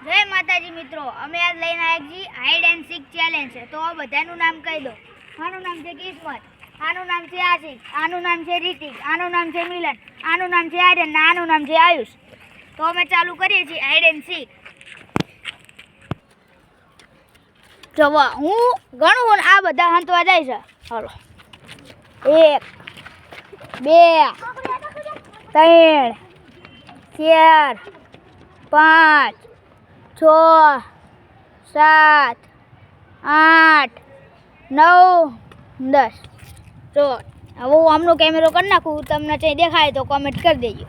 જય માતાજી મિત્રો, અમે આજ લઈને આવ્યા છીએ હાઈડ એન્ડ સીક ચેલેન્જ છે. તો બધાનું નામ કહી દો. આનું નામ છે કિસ્મત, આનું નામ છે આશિક, આનું નામ છે રિતિક, આનું નામ છે મિલન, આનું નામ છે આર્યન અને આનું નામ છે આયુષ. તો અમે ચાલુ કરીએ છીએ હાઈડ એન્ડ સીક. જવા હું ગણું આ બધા હંતવા જાય છે. હાલો 1 2 3 4 5 6 7 8 9 10. તો હવે હું આમનો કેમેરો કરી નાખું, તમને ચાઈ દેખાય તો કોમેન્ટ કરી દેજો.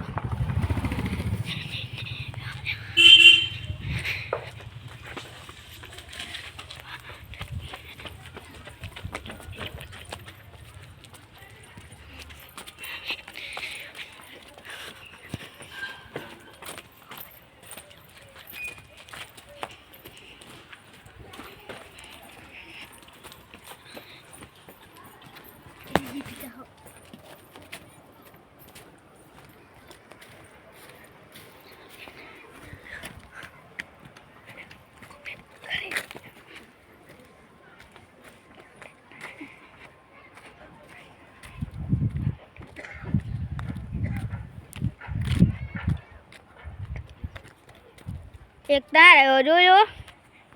એક તાર આવ્યો, જોયો,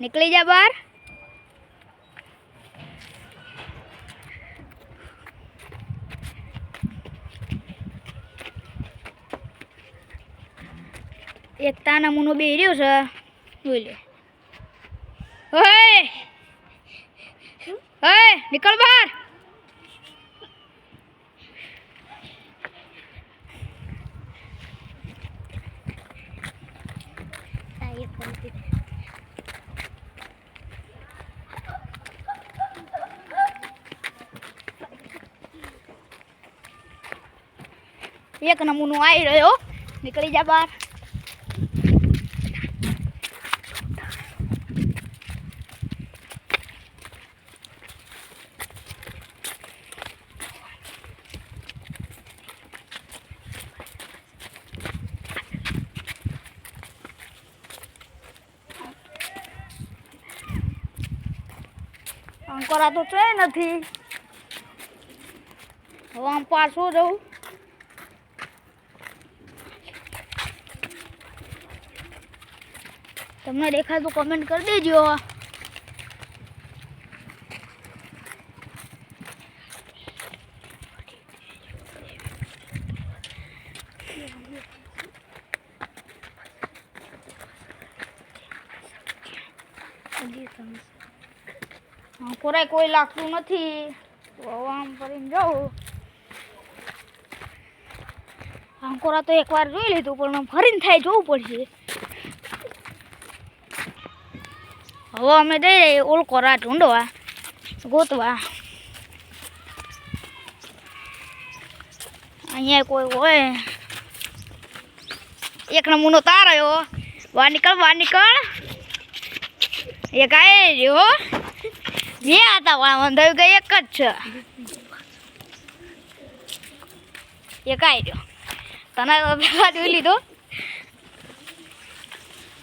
નીકળી જા બહાર. એક તાના મુનો બે રહ્યો છે, જોઈ લે. હે નીકળ બહાર. એક નમૂનો આવી રહ્યો, નીકળી જા બહાર. અંકોરા તો છે નથી. હવે આમ પાછું જવું. તમને દેખાય તો કમેન્ટ કરી દેજો. કોરાય કોઈ લાગતું નથી, તો આમ કરીને જાઉં. આંકોરા તો એકવાર જોઈ લીધું, પણ ફરીને થાય જોવું પડશે. હવે અમે જઈ રહી ઓળકોરા ઢૂંઢવા, ગોતવા. અહીંયા કોઈ હોય. એક નમૂનો તાર આવ્યો, બહાર નીકળ બહાર નીકળ. એક આવી રહ્યો, જે હતા વાંધાયું ગઈ એક જ છે. એક આવી રહ્યો, તને પેલા જોઈ લીધો.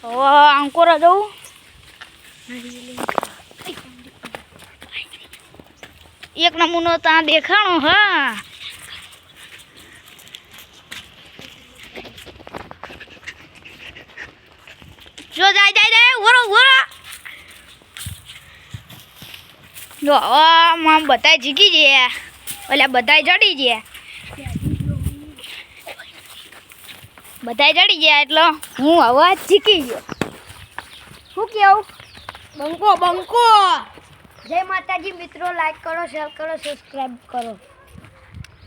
હવે આંકોરા જવું. એક નમૂનો ત્યાં દેખાણો. હા જો જાય જાય જાય ઉભો ઉભો. જો આમ બધા જીકી ગયા, ઓલા બધા ચડી ગયા, બધા ચડી ગયા એટલે હું હવે જીકી ગયો. શું કેવું? બંકો બંકો. જય માતાજી મિત્રો, લાઈક કરો, શેર કરો, સબસ્ક્રાઈબ કરો.